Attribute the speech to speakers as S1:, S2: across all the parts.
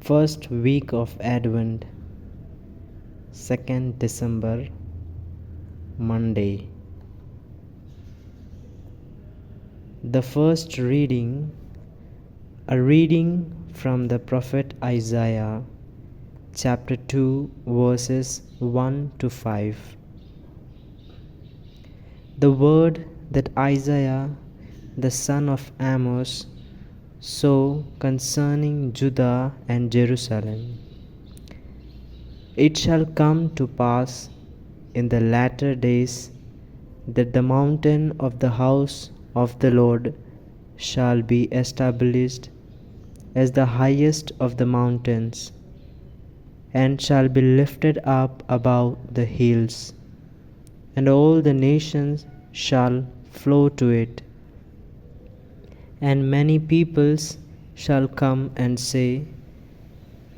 S1: First week of Advent, 2nd December, Monday. The first reading, a reading from the prophet Isaiah, chapter 2, verses 1 to 5. The word that Isaiah, the son of Amos, saw concerning Judah and Jerusalem. It shall come to pass in the latter days that the mountain of the house of the Lord shall be established as the highest of the mountains, and shall be lifted up above the hills, and all the nations shall flow to it. And many peoples shall come and say,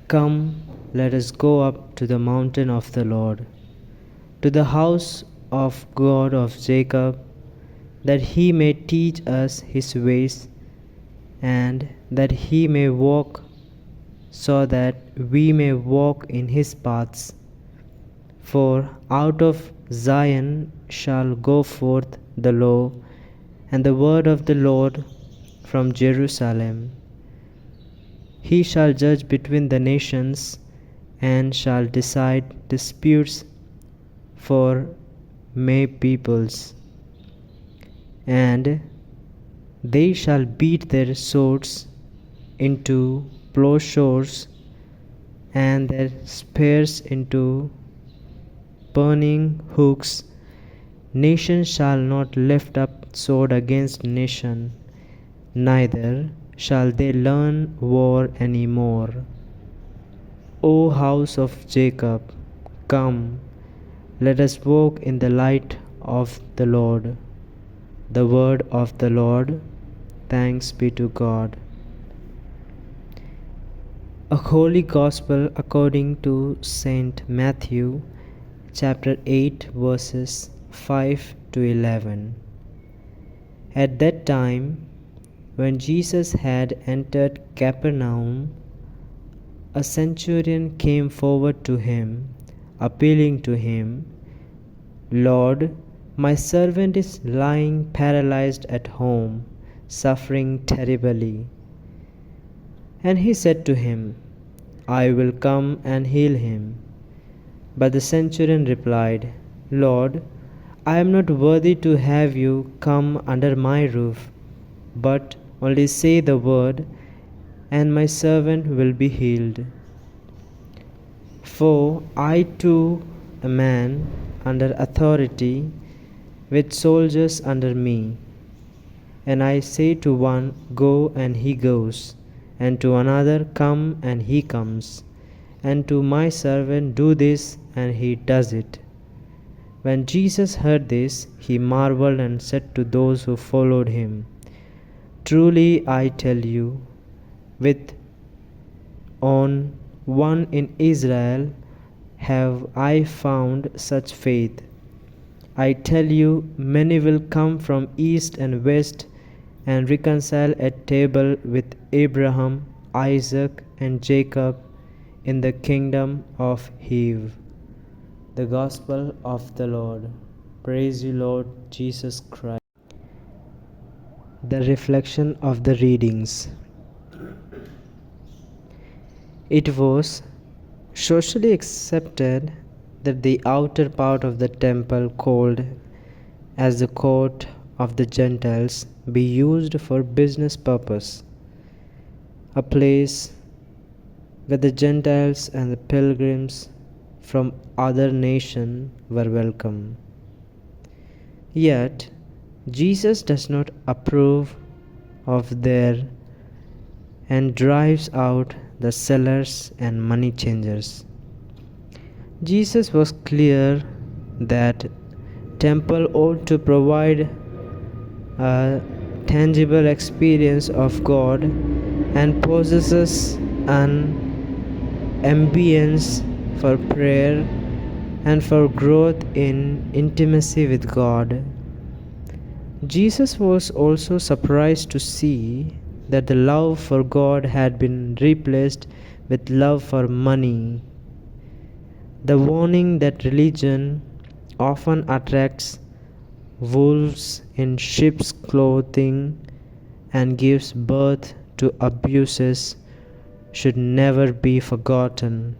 S1: Come, let us go up to the mountain of the Lord, to the house of God of Jacob, that he may teach us his ways, and that he may walk, so that we may walk in his paths. For out of Zion shall go forth the law and the word of the Lord from Jerusalem. He shall judge between the nations, and shall decide disputes for many peoples. And they shall beat their swords into plowshares, and their spears into burning hooks. Nation shall not lift up sword against nation, neither shall they learn war any more. O house of Jacob, come, let us walk in the light of the Lord. The word of the Lord. Thanks be to God. A Holy Gospel according to Saint Matthew, chapter 8, verses 5 to 11. At that time, when Jesus had entered Capernaum, a centurion came forward to him, appealing to him, Lord, my servant is lying paralyzed at home, suffering terribly. And he said to him, I will come and heal him. But the centurion replied, Lord, I am not worthy to have you come under my roof, but only say the word, and my servant will be healed. For I too am a man under authority, with soldiers under me. And I say to one, Go, and he goes, and to another, Come, and he comes, and to my servant, Do this, and he does it. When Jesus heard this, he marveled and said to those who followed him, Truly I tell you, with on one in Israel have I found such faith. I tell you, many will come from east and west and reconcile at table with Abraham, Isaac, and Jacob in the kingdom of heaven. The Gospel of the Lord. Praise you, Lord Jesus Christ. The reflection of the readings. It was socially accepted that the outer part of the temple, called as the court of the Gentiles, be used for business purpose, a place where the Gentiles and the pilgrims from other nations were welcome. Yet, Jesus does not approve of their and drives out the sellers and money changers. Jesus was clear that temple ought to provide a tangible experience of God and possesses an ambience for prayer and for growth in intimacy with God. Jesus was also surprised to see that the love for God had been replaced with love for money. The warning that religion often attracts wolves in sheep's clothing and gives birth to abuses should never be forgotten.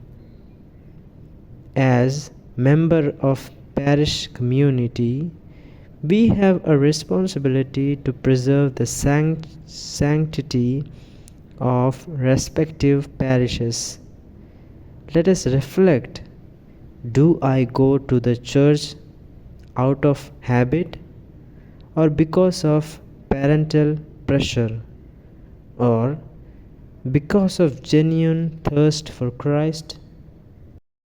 S1: As member of parish community, we have a responsibility to preserve the sanctity of respective parishes. Let us reflect. Do I go to the church out of habit or because of parental pressure or because of genuine thirst for Christ?